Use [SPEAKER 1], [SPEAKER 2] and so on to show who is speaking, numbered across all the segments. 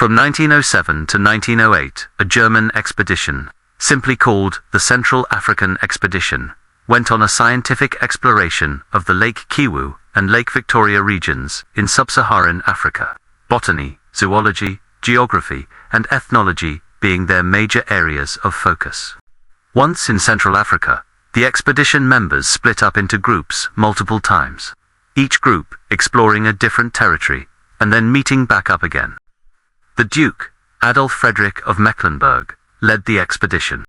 [SPEAKER 1] From 1907 to 1908, a German expedition, simply called the Central African Expedition, went on a scientific exploration of the Lake Kivu and Lake Victoria regions in sub-Saharan Africa, botany, zoology, geography, and ethnology being their major areas of focus. Once in Central Africa, the expedition members split up into groups multiple times, each group exploring a different territory and then meeting back up again. The Duke, Adolf Frederick of Mecklenburg, led the expedition.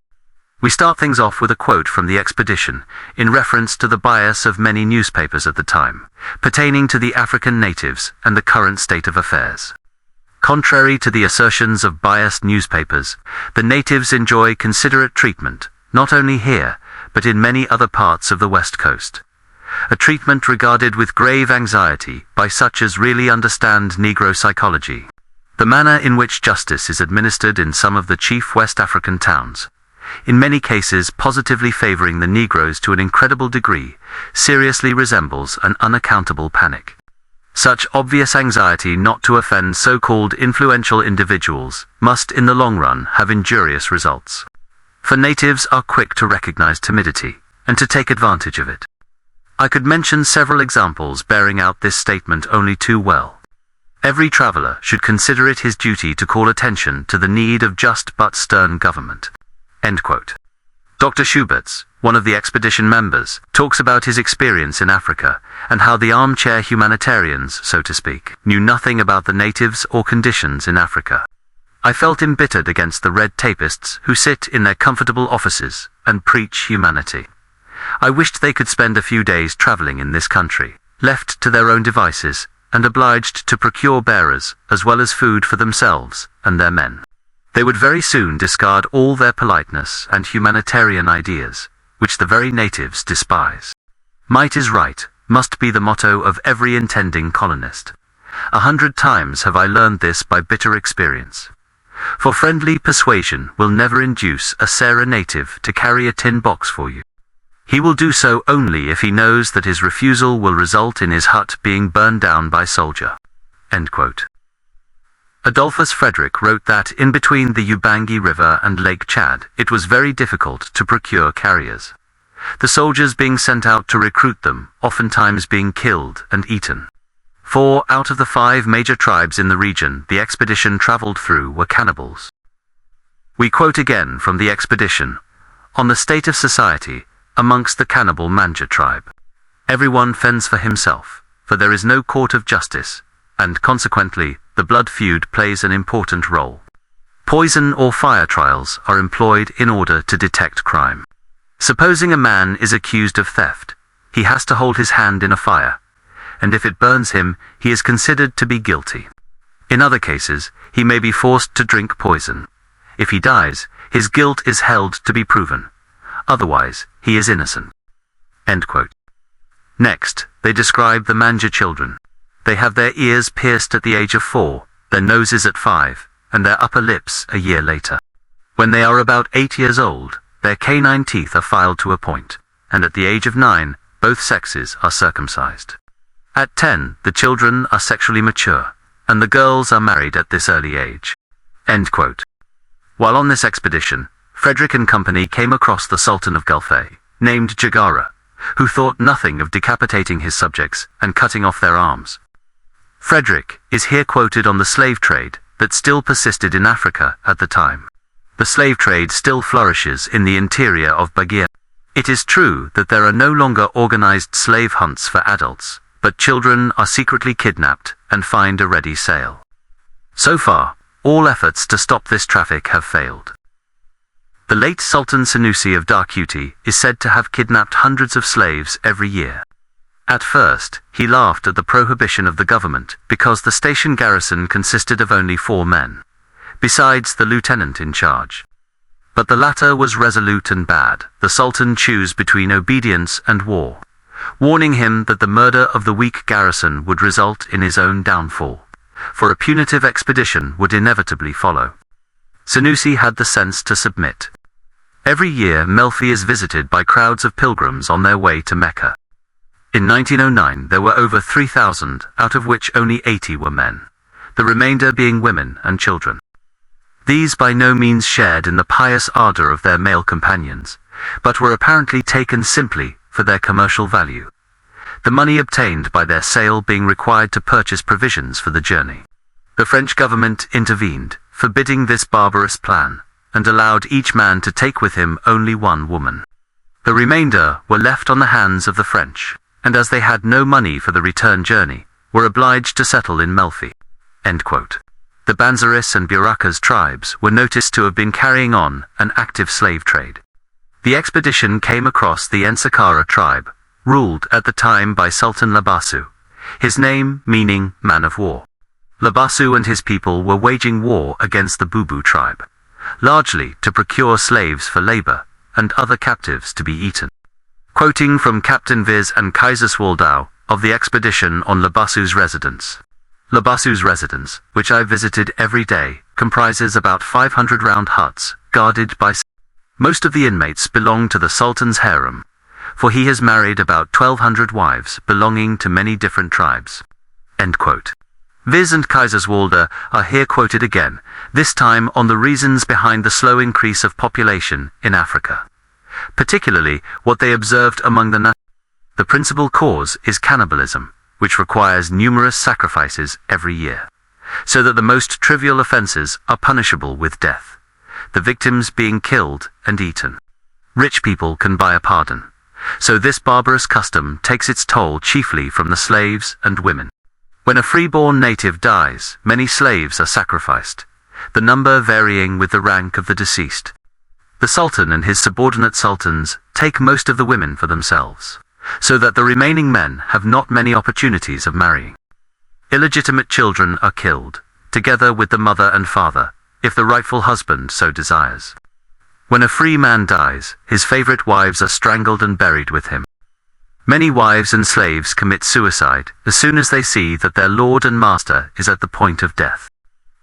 [SPEAKER 1] We start things off with a quote from the expedition in reference to the bias of many newspapers at the time, pertaining to the African natives and the current state of affairs. Contrary to the assertions of biased newspapers, the natives enjoy considerate treatment, not only here, but in many other parts of the West Coast. A treatment regarded with grave anxiety by such as really understand Negro psychology. The manner in which justice is administered in some of the chief West African towns, in many cases positively favoring the Negroes to an incredible degree, seriously resembles an unaccountable panic. Such obvious anxiety not to offend so-called influential individuals must in the long run have injurious results. For natives are quick to recognize timidity, and to take advantage of it. I could mention several examples bearing out this statement only too well. Every traveler should consider it his duty to call attention to the need of just but stern government." End quote. Dr. Schubertz, one of the expedition members, talks about his experience in Africa and how the armchair humanitarians, so to speak, knew nothing about the natives or conditions in Africa. "I felt embittered against the red tapists who sit in their comfortable offices and preach humanity. I wished they could spend a few days traveling in this country, left to their own devices, and obliged to procure bearers as well as food for themselves and their men. They would very soon discard all their politeness and humanitarian ideas, which the very natives despise. Might is right must be the motto of every intending colonist. 100 times have I learned this by bitter experience. For friendly persuasion will never induce a Sarah native to carry a tin box for you. He will do so only if he knows that his refusal will result in his hut being burned down by soldier." End quote. Adolphus Frederick wrote that in between the Ubangi River and Lake Chad, it was very difficult to procure carriers, the soldiers being sent out to recruit them, oftentimes being killed and eaten. 4 out of the 5 major tribes in the region the expedition traveled through were cannibals. We quote again from the expedition, on the state of society amongst the cannibal Manja tribe. "Everyone fends for himself, for there is no court of justice, and consequently, the blood feud plays an important role. Poison or fire trials are employed in order to detect crime. Supposing a man is accused of theft, he has to hold his hand in a fire, and if it burns him, he is considered to be guilty. In other cases, he may be forced to drink poison. If he dies, his guilt is held to be proven. Otherwise, he is innocent." End quote. Next, they describe the Manja children. They have their ears pierced at the age of 4, their noses at 5, and their upper lips a year later. When they are about 8 years old, their canine teeth are filed to a point, and at the age of 9, both sexes are circumcised. At 10, the children are sexually mature, and the girls are married at this early age. End quote. While on this expedition, Frederick and company came across the Sultan of Gulfay, named Jagara, who thought nothing of decapitating his subjects and cutting off their arms. Frederick is here quoted on the slave trade that still persisted in Africa at the time. The slave trade still flourishes in the interior of Baguia. It is true that there are no longer organized slave hunts for adults, but children are secretly kidnapped and find a ready sale. So far, all efforts to stop this traffic have failed. The late Sultan Sanusi of Darkuti is said to have kidnapped hundreds of slaves every year. At first, he laughed at the prohibition of the government because the station garrison consisted of only 4 men, besides the lieutenant in charge. But the latter was resolute and bad. The Sultan chose between obedience and war, warning him that the murder of the weak garrison would result in his own downfall, for a punitive expedition would inevitably follow. Sanusi had the sense to submit. Every year Melfi is visited by crowds of pilgrims on their way to Mecca. In 1909 there were over 3,000, out of which only 80 were men. the remainder being women and children. These by no means shared in the pious ardor of their male companions, but were apparently taken simply for their commercial value, the money obtained by their sale being required to purchase provisions for the journey. The French government intervened, forbidding this barbarous plan, and allowed each man to take with him only one woman. The remainder were left on the hands of the French, and as they had no money for the return journey, were obliged to settle in Melfi. End quote. The Banzaris and Burakas tribes were noticed to have been carrying on an active slave trade. The expedition came across the Nsakara tribe, ruled at the time by Sultan Labasu, his name meaning man of war. Labasu and his people were waging war against the Bubu tribe, largely to procure slaves for labor and other captives to be eaten. Quoting from Captain Viz and Kaiserswaldau of the expedition on Labasu's residence. Labasu's residence, which I visited every day, comprises about 500 round huts, guarded by most of the inmates belong to the Sultan's harem, for he has married about 1,200 wives belonging to many different tribes. End quote. Viz and Kaiserswalder are here quoted again, this time on the reasons behind the slow increase of population in Africa, particularly what they observed among the principal cause is cannibalism, which requires numerous sacrifices every year, so that the most trivial offenses are punishable with death, the victims being killed and eaten. Rich people can buy a pardon, so this barbarous custom takes its toll chiefly from the slaves and women. When a freeborn native dies, many slaves are sacrificed, the number varying with the rank of the deceased. The Sultan and his subordinate sultans take most of the women for themselves, so that the remaining men have not many opportunities of marrying. Illegitimate children are killed, together with the mother and father, if the rightful husband so desires. When a free man dies, his favorite wives are strangled and buried with him. Many wives and slaves commit suicide as soon as they see that their lord and master is at the point of death.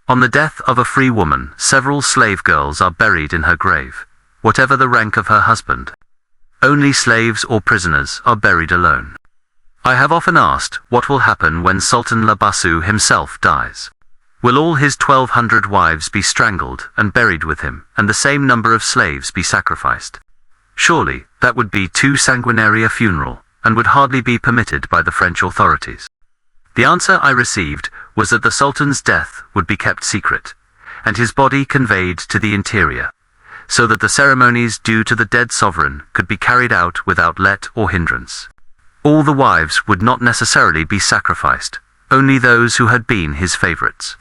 [SPEAKER 1] On the death of a free woman, several slave girls are buried in her grave, whatever the rank of her husband. Only slaves or prisoners are buried alone. I have often asked what will happen when Sultan Labasu himself dies. Will all his 1,200 wives be strangled and buried with him, and the same number of slaves be sacrificed? Surely, that would be too sanguinary a funeral, and would hardly be permitted by the French authorities. The answer I received was that the Sultan's death would be kept secret, and his body conveyed to the interior, so that the ceremonies due to the dead sovereign could be carried out without let or hindrance. All the wives would not necessarily be sacrificed, only those who had been his favorites.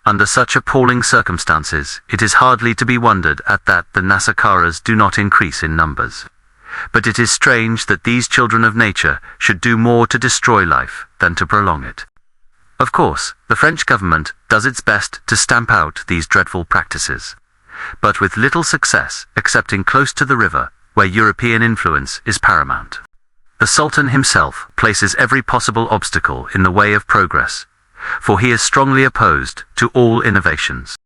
[SPEAKER 1] Under such appalling circumstances, it is hardly to be wondered at that the Nasakaras do not increase in numbers. But it is strange that these children of nature should do more to destroy life than to prolong it. Of course, the French government does its best to stamp out these dreadful practices, but with little success excepting close to the river, where European influence is paramount. The Sultan himself places every possible obstacle in the way of progress, for he is strongly opposed to all innovations.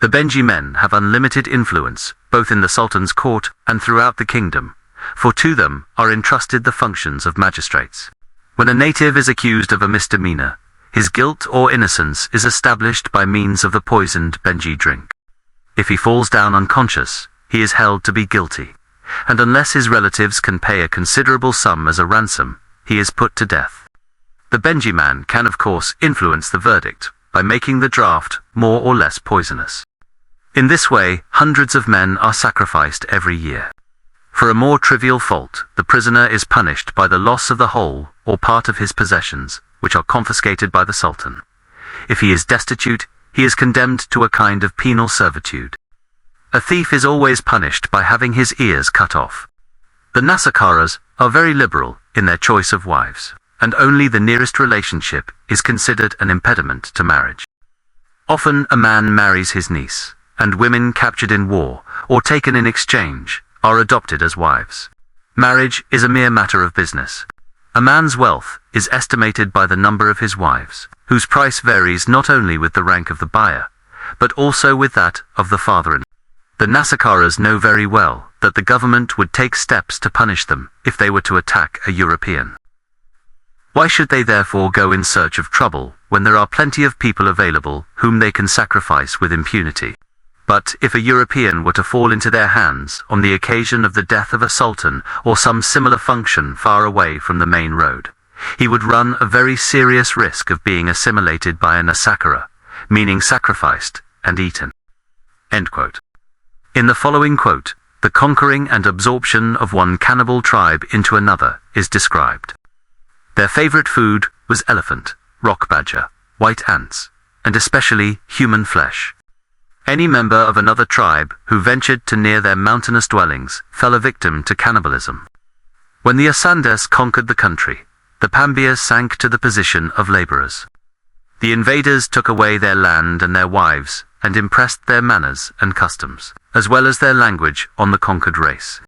[SPEAKER 1] The Benji men have unlimited influence, both in the Sultan's court and throughout the kingdom, for to them are entrusted the functions of magistrates. When a native is accused of a misdemeanor, his guilt or innocence is established by means of the poisoned Benji drink. If he falls down unconscious, he is held to be guilty, and unless his relatives can pay a considerable sum as a ransom, he is put to death. The Benji man can of course influence the verdict by making the draft more or less poisonous. In this way, hundreds of men are sacrificed every year. For a more trivial fault, the prisoner is punished by the loss of the whole or part of his possessions, which are confiscated by the Sultan. If he is destitute, he is condemned to a kind of penal servitude. A thief is always punished by having his ears cut off. The Nasakaras are very liberal in their choice of wives, and only the nearest relationship is considered an impediment to marriage. Often a man marries his niece, and women captured in war or taken in exchange are adopted as wives. Marriage is a mere matter of business. A man's wealth is estimated by the number of his wives, whose price varies not only with the rank of the buyer, but also with that of the father-in-law. The Nasakaras know very well that the government would take steps to punish them if they were to attack a European. Why should they therefore go in search of trouble when there are plenty of people available whom they can sacrifice with impunity? But if a European were to fall into their hands on the occasion of the death of a sultan or some similar function far away from the main road, he would run a very serious risk of being assimilated by an asakara, meaning sacrificed and eaten." End quote. In the following quote, the conquering and absorption of one cannibal tribe into another is described. Their favorite food was elephant, rock badger, white ants, and especially human flesh. Any member of another tribe who ventured to near their mountainous dwellings fell a victim to cannibalism. When the Asandes conquered the country, the Pambias sank to the position of laborers. The invaders took away their land and their wives and impressed their manners and customs, as well as their language, on the conquered race.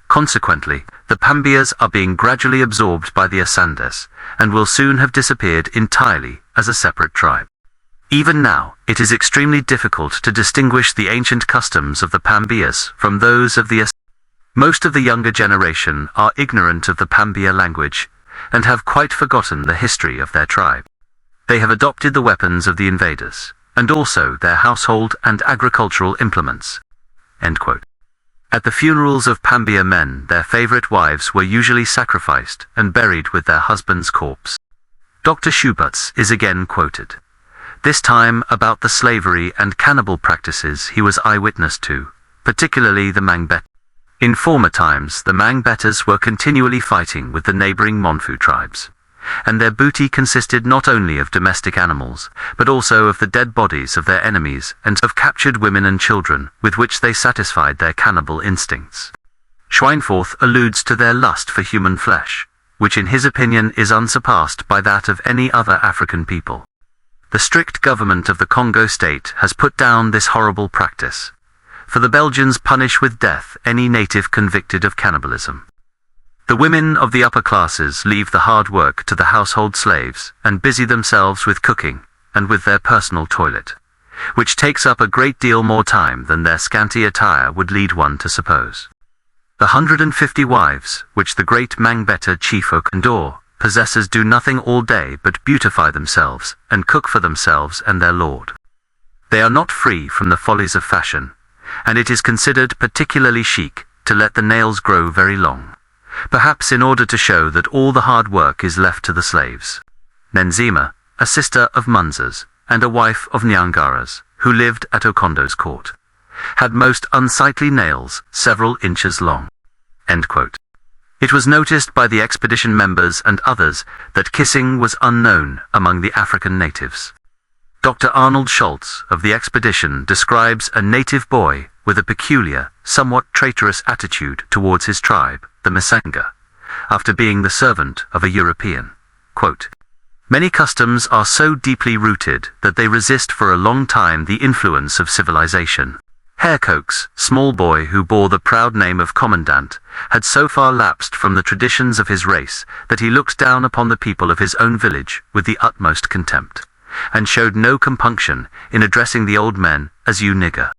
[SPEAKER 1] Consequently, the Pambias are being gradually absorbed by the Asandes and will soon have disappeared entirely as a separate tribe. Even now, it is extremely difficult to distinguish the ancient customs of the Pambias from those of the Asandes. Most of the younger generation are ignorant of the Pambia language and have quite forgotten the history of their tribe. They have adopted the weapons of the invaders, and also their household and agricultural implements. End quote. At the funerals of Pambia men, their favorite wives were usually sacrificed and buried with their husband's corpse. Dr. Schubert's is again quoted, this time about the slavery and cannibal practices he was eyewitness to, particularly the Mangbetas. In former times, the Mangbetas were continually fighting with the neighboring Monfu tribes, and their booty consisted not only of domestic animals, but also of the dead bodies of their enemies and of captured women and children, with which they satisfied their cannibal instincts. Schweinfurth alludes to their lust for human flesh, which in his opinion is unsurpassed by that of any other African people. The strict government of the Congo state has put down this horrible practice, for the Belgians punish with death any native convicted of cannibalism. The women of the upper classes leave the hard work to the household slaves and busy themselves with cooking and with their personal toilet, which takes up a great deal more time than their scanty attire would lead one to suppose. The 150 wives, which the great Mangbeta chief Okandor possesses, do nothing all day but beautify themselves and cook for themselves and their lord. They are not free from the follies of fashion, and it is considered particularly chic to let the nails grow very long, perhaps in order to show that all the hard work is left to the slaves. Nenzima, a sister of Munza's and a wife of Nyangara's, who lived at Okondo's court, had most unsightly nails several inches long. End quote. It was noticed by the expedition members and others that kissing was unknown among the African natives. Dr. Arnold Schultz of the expedition describes a native boy with a peculiar, somewhat traitorous attitude towards his tribe, the Masenga, after being the servant of a European. Quote, "Many customs are so deeply rooted that they resist for a long time the influence of civilization. Herr Koch's small boy, who bore the proud name of commandant, had so far lapsed from the traditions of his race that he looked down upon the people of his own village with the utmost contempt, and showed no compunction in addressing the old men as you nigger.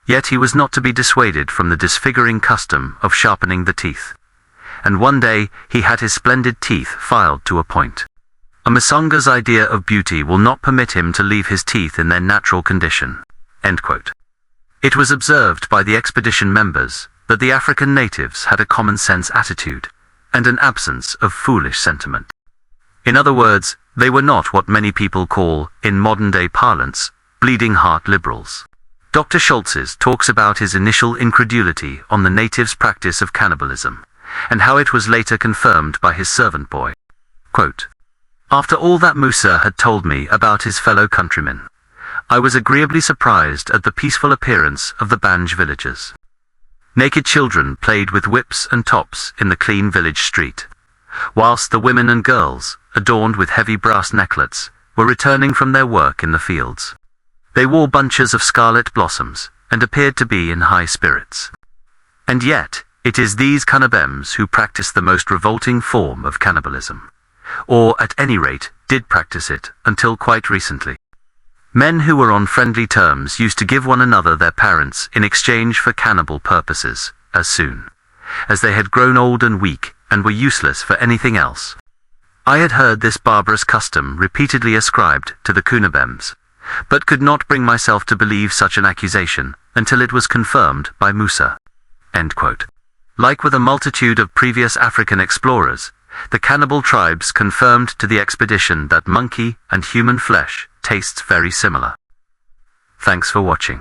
[SPEAKER 1] Yet he was not to be dissuaded from the disfiguring custom of sharpening the teeth, and one day he had his splendid teeth filed to a point. A Masanga's idea of beauty will not permit him to leave his teeth in their natural condition." End quote. It was observed by the expedition members that the African natives had a common-sense attitude and an absence of foolish sentiment. In other words, they were not what many people call, in modern-day parlance, bleeding-heart liberals. Dr. Schultzes talks about his initial incredulity on the natives' practice of cannibalism, and how it was later confirmed by his servant boy. Quote, "After all that Musa had told me about his fellow countrymen, I was agreeably surprised at the peaceful appearance of the Banj villagers. Naked children played with whips and tops in the clean village street, whilst the women and girls, adorned with heavy brass necklets, were returning from their work in the fields. They wore bunches of scarlet blossoms, and appeared to be in high spirits. And yet, it is these Canabems who practice the most revolting form of cannibalism, or at any rate, did practice it until quite recently. Men who were on friendly terms used to give one another their parents in exchange for cannibal purposes, as soon as they had grown old and weak and were useless for anything else. I had heard this barbarous custom repeatedly ascribed to the Kunabems, but could not bring myself to believe such an accusation until it was confirmed by Musa." End quote. Like with a multitude of previous African explorers, the cannibal tribes confirmed to the expedition that monkey and human flesh tastes very similar. Thanks for watching.